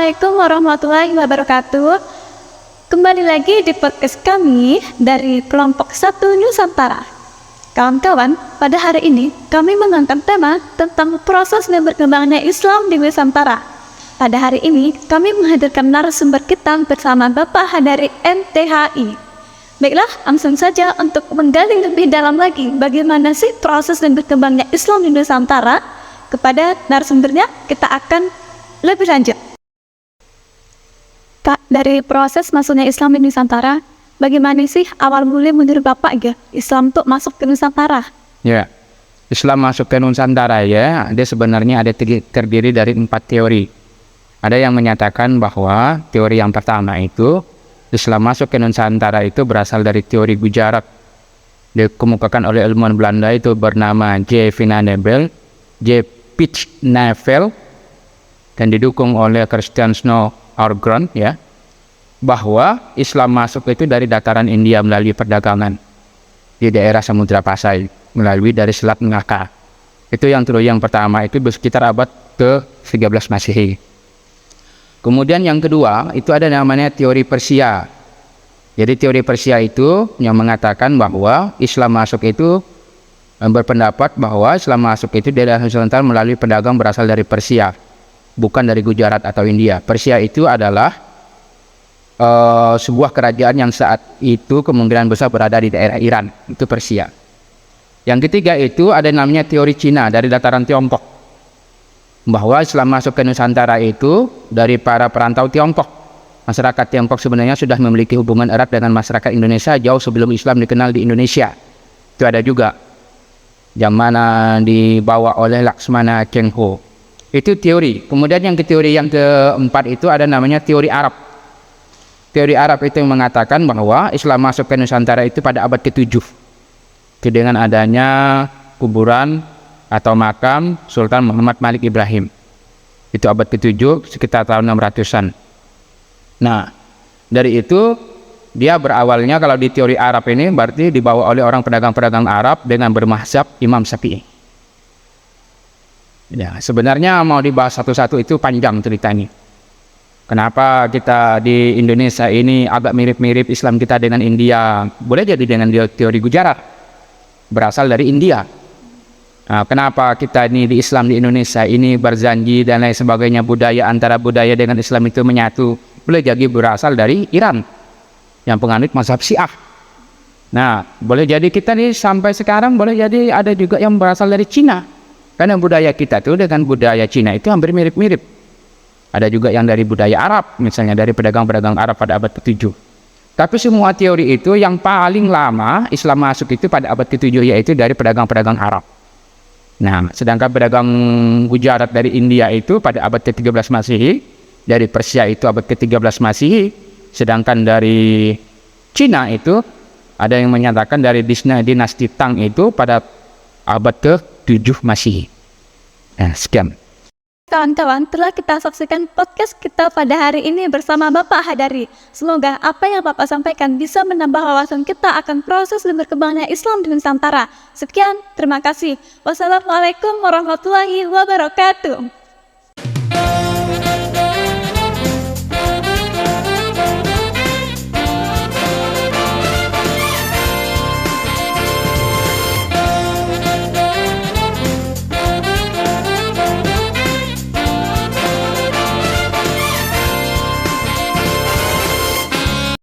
Assalamualaikum warahmatullahi wabarakatuh. Kembali lagi di podcast kami dari kelompok 1 Nusantara. Kawan-kawan, pada hari ini kami mengangkat tema tentang proses dan berkembangnya Islam di Nusantara. Pada hari ini kami menghadirkan narasumber kita bersama Bapak Hadari MTHI. Baiklah, langsung saja untuk menggali lebih dalam lagi bagaimana sih proses dan berkembangnya Islam di Nusantara. Kepada narasumbernya kita akan lebih lanjut. Kak, dari proses masuknya Islam di Nusantara, bagaimana sih awal mula menurut Bapak ya Islam tuh masuk ke Nusantara? Ya, Islam masuk ke Nusantara ya, dia sebenarnya ada terdiri dari 4 teori. Ada yang menyatakan bahwa teori yang pertama itu Islam masuk ke Nusantara itu berasal dari teori Gujarat. Dikemukakan oleh ilmuwan Belanda itu bernama J. Pitch-Nevel dan didukung oleh Christian Snow Orgron ya, bahwa Islam masuk itu dari dataran India melalui perdagangan di daerah Samudra Pasai melalui dari Selat Melaka. Itu yang pertama itu sekitar abad ke-13 Masehi. Kemudian yang kedua itu ada namanya teori Persia. Jadi teori Persia itu yang mengatakan bahwa Islam masuk itu berpendapat bahwa Islam masuk itu dari Nusantara melalui pedagang berasal dari Persia, bukan dari Gujarat atau India. Persia itu adalah sebuah kerajaan yang saat itu kemungkinan besar berada di daerah Iran, itu Persia. Yang ketiga itu ada namanya teori Cina dari dataran Tiongkok, bahwa Islam masuk ke Nusantara itu dari para perantau Tiongkok. Masyarakat Tiongkok sebenarnya sudah memiliki hubungan erat dengan masyarakat Indonesia jauh sebelum Islam dikenal di Indonesia. Itu ada juga, yang mana dibawa oleh Laksmana Cheng-ho. Itu teori. Kemudian yang teori yang keempat itu ada namanya teori Arab. Teori Arab itu mengatakan bahwa Islam masuk ke Nusantara itu pada abad ke-7 dengan adanya kuburan atau makam Sultan Muhammad Malik Ibrahim. Itu abad ke-7 sekitar tahun 600-an. Nah, dari itu dia berawalnya kalau di teori Arab ini berarti dibawa oleh orang pedagang-pedagang Arab dengan bermazhab Imam Syafi'i. Ya, sebenarnya mau dibahas satu-satu itu panjang ceritanya. Kenapa kita di Indonesia ini agak mirip-mirip Islam kita dengan India? Boleh jadi dengan teori Gujarat, berasal dari India. Nah, kenapa kita ini di Islam di Indonesia ini berjanji dan lain sebagainya, budaya antara budaya dengan Islam itu menyatu? Boleh jadi berasal dari Iran yang penganut mazhab Syiah. Nah, boleh jadi kita nih sampai sekarang boleh jadi ada juga yang berasal dari Cina. Karena budaya kita tuh dengan budaya Cina itu hampir mirip-mirip. Ada juga yang dari budaya Arab, misalnya dari pedagang-pedagang Arab pada abad ke-7. Tapi semua teori itu yang paling lama Islam masuk itu pada abad ke-7, yaitu dari pedagang-pedagang Arab. Nah, sedangkan pedagang Gujarat dari India itu pada abad ke-13 Masehi, dari Persia itu abad ke-13 Masehi, sedangkan dari Cina itu ada yang menyatakan dari dinasti Tang itu pada abad ke-7 Masehi. Nah, sekian. Kawan-kawan, telah kita saksikan podcast kita pada hari ini bersama Bapak Hadari. Semoga apa yang Bapak sampaikan bisa menambah wawasan kita akan proses dan berkembangnya Islam di Nusantara. Sekian, terima kasih. Wassalamualaikum warahmatullahi wabarakatuh.